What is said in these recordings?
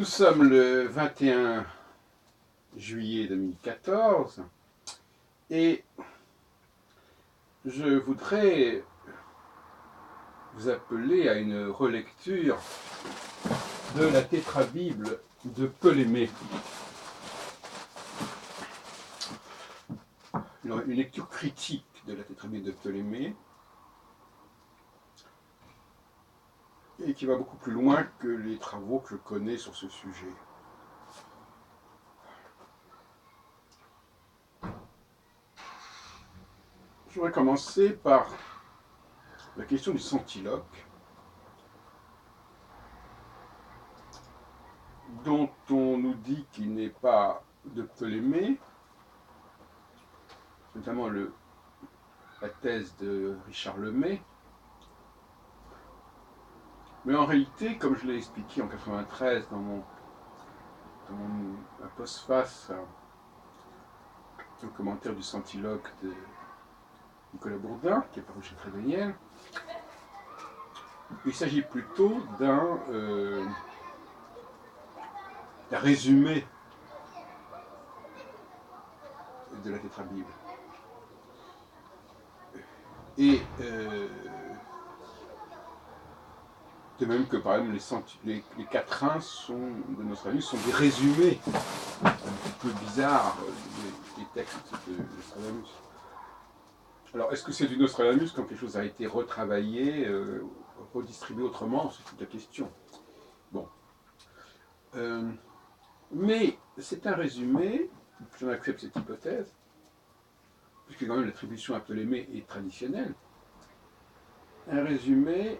Nous sommes le 21 juillet 2014 et je voudrais vous appeler à une relecture de la Tétrabible de Ptolémée. Une lecture critique de la Tétrabible de Ptolémée et qui va beaucoup plus loin que les travaux que je connais sur ce sujet. Je voudrais commencer par la question du centiloque, dont on nous dit qu'il n'est pas de Ptolémée, notamment la thèse de Richard Lemay. Mais en réalité, comme je l'ai expliqué en 1993 dans ma postface au commentaire du centiloque de Nicolas Bourdin, qui est paru chez Trédaniel, il s'agit plutôt d'un résumé de la Tétrabible. Et de même que par exemple les quatrains de Nostradamus sont des résumés un petit peu bizarres des textes de Nostradamus. Alors est-ce que c'est du Nostradamus quand quelque chose a été retravaillé, redistribué autrement? C'est toute la question. Bon. Mais c'est un résumé, j'en accepte cette hypothèse, puisque quand même l'attribution à Ptolémée est traditionnelle, un résumé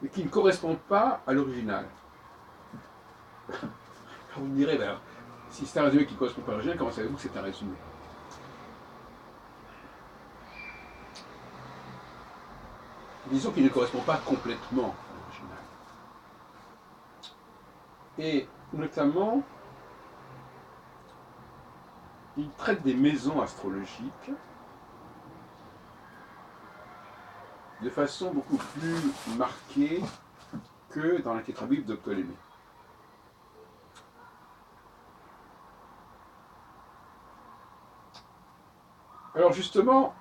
mais qui ne correspond pas à l'original. Vous me direz, ben, si c'est un résumé qui ne correspond pas à l'original, comment savez-vous que c'est un résumé? Disons qu'il ne correspond pas complètement à l'original. Et notamment, il traite des maisons astrologiques de façon beaucoup plus marquée que dans la Tétrabible de Ptolémée. Alors justement,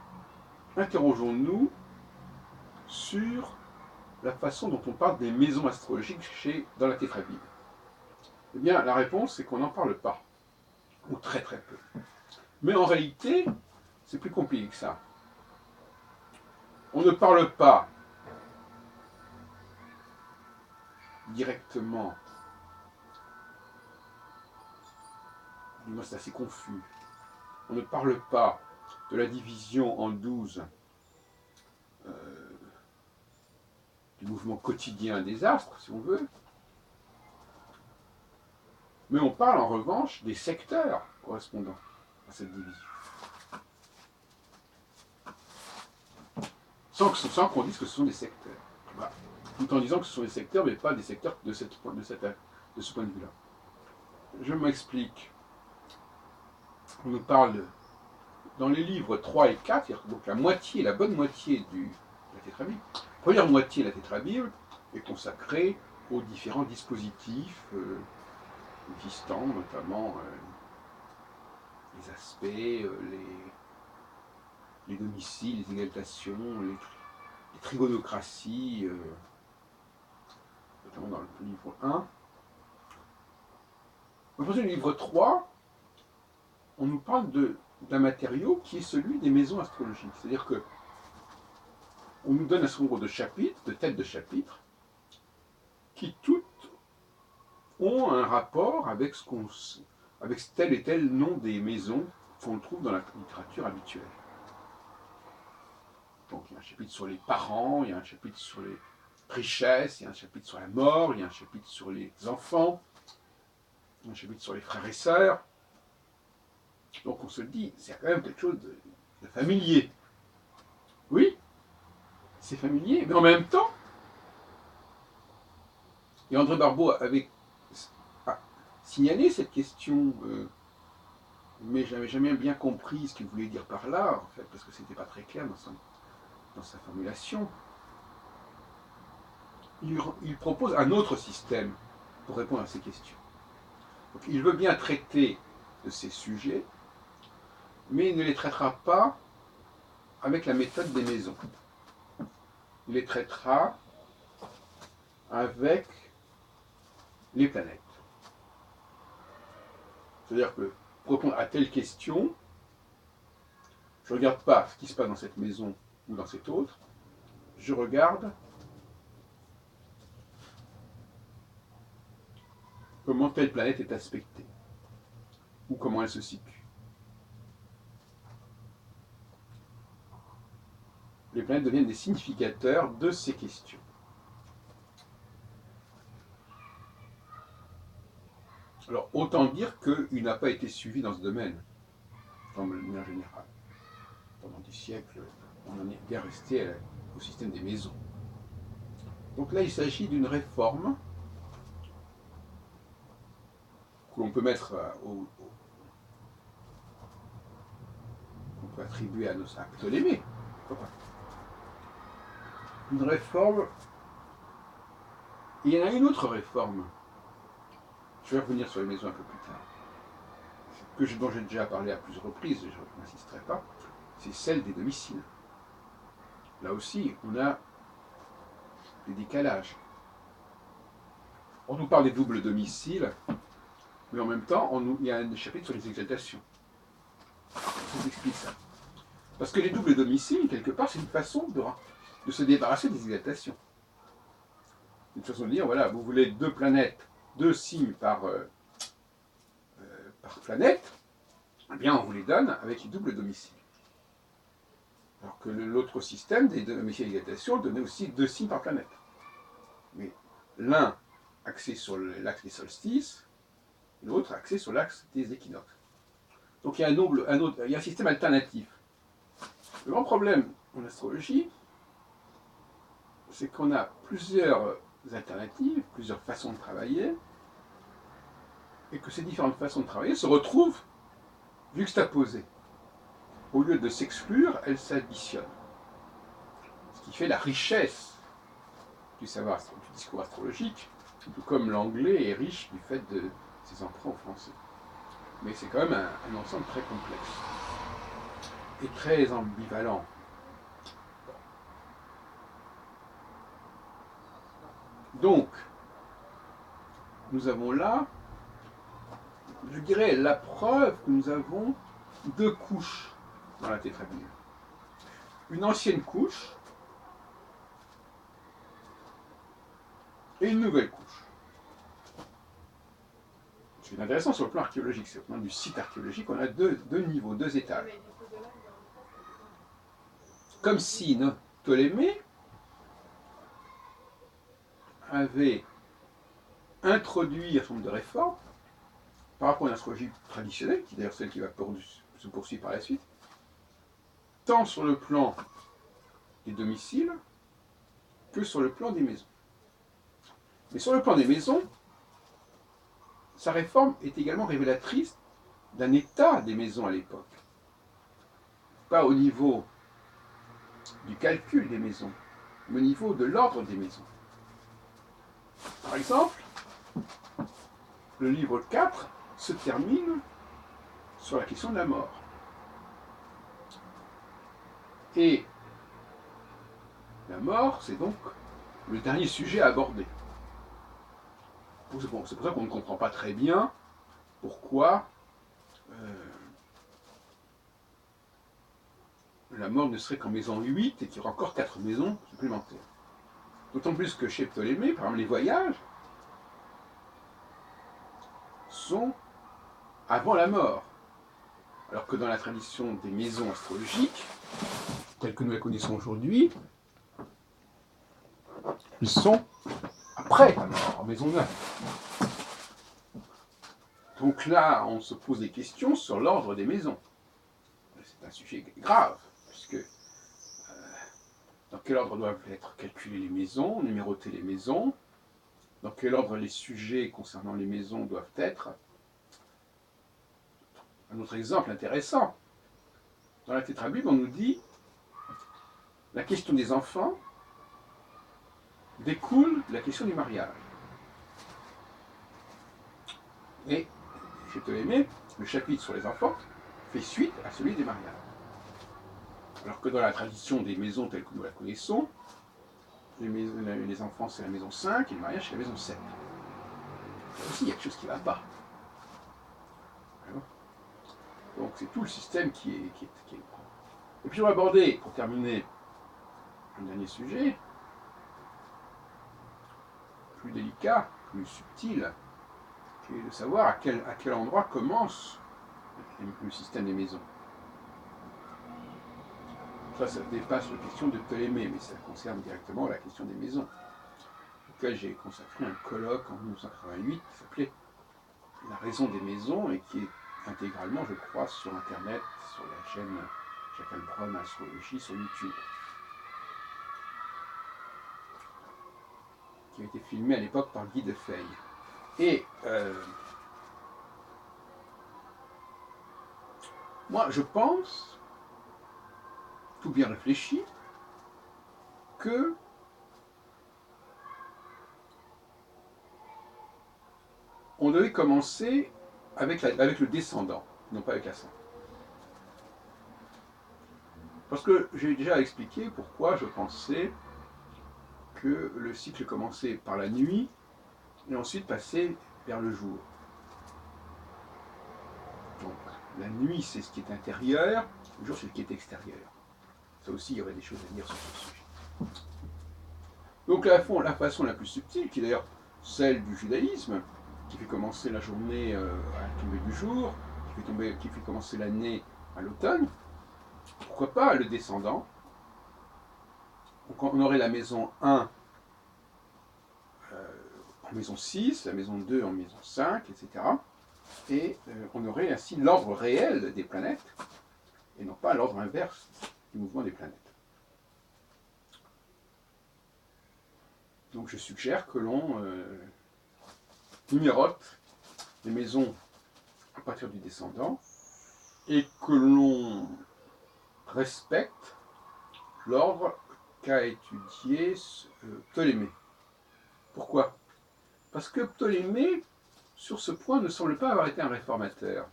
interrogeons-nous sur la façon dont on parle des maisons astrologiques dans la Tétrabible. Eh bien, la réponse, c'est qu'on n'en parle pas, ou très très peu. Mais en réalité, c'est plus compliqué que ça. On ne parle pas directement, du moins c'est assez confus, on ne parle pas de la division en 12 du mouvement quotidien des astres, si on veut, mais on parle en revanche des secteurs correspondant à cette division. Sans qu'on dise que ce sont des secteurs. Voilà. Tout en disant que ce sont des secteurs, mais pas des secteurs de ce point de vue-là. Je m'explique. On nous parle dans les livres 3 et 4, donc la bonne moitié de la Tétrabible. La première moitié de la Tétrabible est consacrée aux différents dispositifs existants, notamment les aspects, les domiciles, les égalisations, les trigonocraties, notamment dans le livre 1. Dans le livre 3, on nous parle d'un matériau qui est celui des maisons astrologiques. C'est-à-dire que on nous donne un certain nombre de chapitres, de têtes de chapitres, qui toutes ont un rapport avec tel et tel nom des maisons qu'on trouve dans la littérature habituelle. Donc il y a un chapitre sur les parents, il y a un chapitre sur les richesses, il y a un chapitre sur la mort, il y a un chapitre sur les enfants, il y a un chapitre sur les frères et sœurs. Donc on se dit, c'est quand même quelque chose de familier. Oui, c'est familier, mais en même temps, et André Barbeau avait signalé cette question, mais je n'avais jamais bien compris ce qu'il voulait dire par là, en fait, parce que ce n'était pas très clair dans sa formulation. Il propose un autre système pour répondre à ces questions. Donc, il veut bien traiter de ces sujets, mais il ne les traitera pas avec la méthode des maisons. Il les traitera avec les planètes. C'est-à-dire que pour répondre à telle question, je ne regarde pas ce qui se passe dans cette maison ou dans cette autre, je regarde comment telle planète est aspectée, ou comment elle se situe. Les planètes deviennent des significateurs de ces questions. Alors, autant dire qu'il n'a pas été suivi dans ce domaine, dans le manière générale. Pendant des siècles, on en est bien resté au système des maisons. Donc là, il s'agit d'une réforme que l'on peut mettre qu'on peut attribuer à Ptolémée. Une réforme. Il y en a une autre réforme. Je vais revenir sur les maisons un peu plus tard. Dont j'ai déjà parlé à plusieurs reprises, et je n'insisterai pas, c'est celle des domiciles. Là aussi, on a des décalages. On nous parle des doubles domiciles, mais en même temps, il y a un chapitre sur les exaltations. Je vous explique ça. Parce que les doubles domiciles, quelque part, c'est une façon de se débarrasser des exaltations. C'est une façon de dire, voilà, vous voulez 2 planètes, 2 signes par planète, eh bien, on vous les donne avec les doubles domiciles. Alors que l'autre système des domiciles d'exaltation donnait aussi 2 signes par planète. Mais l'un axé sur l'axe des solstices, l'autre axé sur l'axe des équinoxes. Donc il y a il y a un système alternatif. Le grand problème en astrologie, c'est qu'on a plusieurs alternatives, plusieurs façons de travailler, et que ces différentes façons de travailler se retrouvent juxtaposées. Au lieu de s'exclure, elles s'additionnent. Ce qui fait la richesse du savoir, du discours astrologique, tout comme l'anglais est riche du fait de ses emprunts au français. Mais c'est quand même un ensemble très complexe et très ambivalent. Donc, nous avons là, je dirais, la preuve que nous avons 2 couches dans la tétrabule. Une ancienne couche et une nouvelle couche. C'est intéressant sur le plan archéologique, sur le plan du site archéologique, on a deux niveaux, 2 étages. Comme si Ptolémée avait introduit un certain nombre de réformes par rapport à une astrologie traditionnelle, qui est d'ailleurs celle qui va se poursuivre par la suite, tant sur le plan des domiciles que sur le plan des maisons. Mais sur le plan des maisons, sa réforme est également révélatrice d'un état des maisons à l'époque. Pas au niveau du calcul des maisons, mais au niveau de l'ordre des maisons. Par exemple, le livre 4 se termine sur la question de la mort. Et la mort, c'est donc le dernier sujet à aborder. C'est pour ça qu'on ne comprend pas très bien pourquoi la mort ne serait qu'en maison 8 et qu'il y aura encore 4 maisons supplémentaires. D'autant plus que chez Ptolémée, par exemple, les voyages sont avant la mort. Alors que dans la tradition des maisons astrologiques, telles que nous la connaissons aujourd'hui, ils sont après la mort, en maison 9. Donc là, on se pose des questions sur l'ordre des maisons. C'est un sujet grave, puisque dans quel ordre doivent être calculées les maisons, numéroter les maisons, dans quel ordre les sujets concernant les maisons doivent être. Un autre exemple intéressant, dans la tétrabule, on nous dit la question des enfants découle de la question du mariage. Et chez Ptolémée, le chapitre sur les enfants fait suite à celui des mariages. Alors que dans la tradition des maisons telles que nous la connaissons, les enfants c'est la maison 5 et le mariage c'est la maison 7. Là aussi, il y a quelque chose qui ne va pas. Donc c'est tout le système qui est... Et puis je vais aborder, pour terminer, un dernier sujet, plus délicat, plus subtil, qui est de savoir à quel endroit commence le système des maisons. Ça dépasse la question de Ptolémée, mais ça concerne directement la question des maisons, auquel j'ai consacré un colloque en 1988 qui s'appelait La raison des maisons et qui est intégralement, je crois, sur Internet, sur la chaîne Jacques Heilbronn Astrologie sur YouTube, qui a été filmé à l'époque par Guy Defeil. Et moi, je pense, tout bien réfléchi, que on devait commencer avec le descendant, non pas avec l'ascendant. Parce que j'ai déjà expliqué pourquoi je pensais que le cycle commençait par la nuit et ensuite passait vers le jour. Donc la nuit c'est ce qui est intérieur, le jour c'est ce qui est extérieur. Ça aussi il y aurait des choses à dire sur ce sujet. Donc la façon la plus subtile, qui est d'ailleurs celle du judaïsme, qui fait commencer la journée à la tombée du jour, qui fait commencer l'année à l'automne, pourquoi pas le descendant. Donc on aurait la maison 1 en maison 6, la maison 2 en maison 5, etc. Et on aurait ainsi l'ordre réel des planètes, et non pas l'ordre inverse du mouvement des planètes. Donc je suggère que l'on numérote les maisons à partir du descendant, et que l'on respecte l'ordre qu'a étudié Ptolémée. Pourquoi ? Parce que Ptolémée, sur ce point, ne semble pas avoir été un réformateur.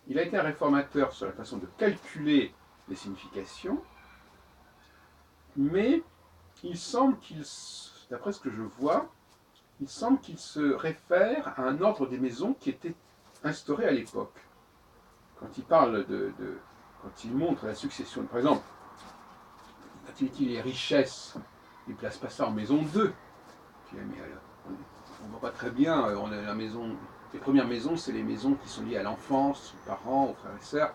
Il a été un réformateur sur la façon de calculer les significations, mais il semble qu'il, d'après ce que je vois, il semble qu'il se réfère à un ordre des maisons qui était instauré à l'époque. Quand il parle quand il montre la succession, par exemple, quand il dit les richesses, il ne place pas ça en maison 2. On ne voit pas très bien, on a la maison, les premières maisons, c'est les maisons qui sont liées à l'enfance, aux parents, aux frères et sœurs.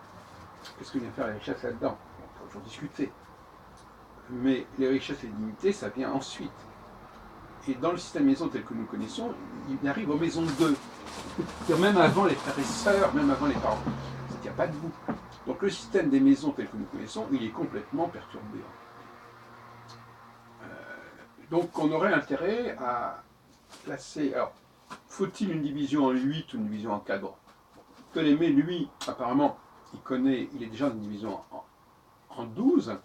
Qu'est-ce que vient faire la richesse là-dedans ? On peut toujours discuter. Mais les richesses et les dignités, ça vient ensuite. Et dans le système maison tel que nous connaissons, il arrive aux maisons 2. C'est-à-dire même avant les frères et sœurs, même avant les parents. Il n'y a pas de bout. Donc le système des maisons tel que nous connaissons, il est complètement perturbé. Donc on aurait intérêt à placer... Alors, faut-il une division en 8 ou une division en 4 ? Ptolémée, lui, apparemment, il est déjà dans une division en 12,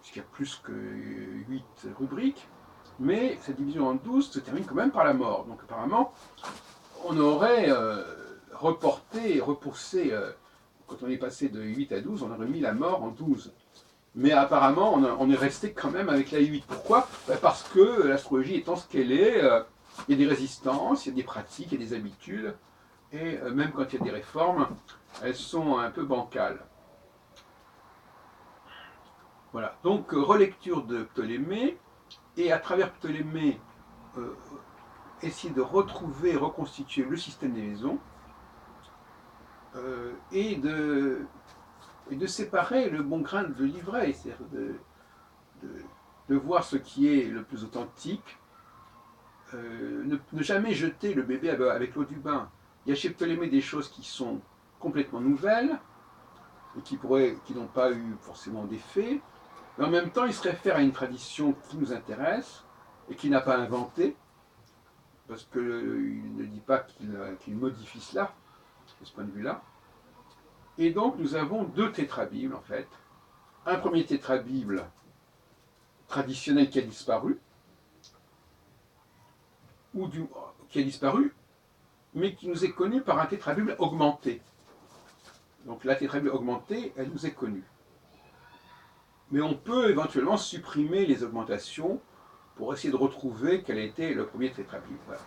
puisqu'il y a plus que 8 rubriques, mais cette division en 12 se termine quand même par la mort. Donc apparemment, on aurait repoussé, quand on est passé de 8 à 12, on aurait mis la mort en 12. Mais apparemment, on est resté quand même avec la 8. Pourquoi ? Parce que l'astrologie étant ce qu'elle est, il y a des résistances, il y a des pratiques, il y a des habitudes, et même quand il y a des réformes, elles sont un peu bancales. Voilà, donc relecture de Ptolémée, et à travers Ptolémée, essayer de retrouver, reconstituer le système des maisons, et de séparer le bon grain de l'ivraie, c'est-à-dire de voir ce qui est le plus authentique, ne jamais jeter le bébé avec l'eau du bain. Il y a chez Ptolémée des choses qui sont complètement nouvelles, et qui n'ont pas eu forcément d'effet, mais en même temps il se réfère à une tradition qui nous intéresse, et qu'il n'a pas inventée, parce qu'il ne dit pas qu'il modifie cela, de ce point de vue-là. Et donc nous avons deux tétrabibles en fait. Un premier tétrabible traditionnel qui a disparu, qui a disparu mais qui nous est connue par un tétrabuble augmenté. Donc la tétrabuble augmentée, elle nous est connue. Mais on peut éventuellement supprimer les augmentations pour essayer de retrouver quel était le premier tétrabuble. Voilà.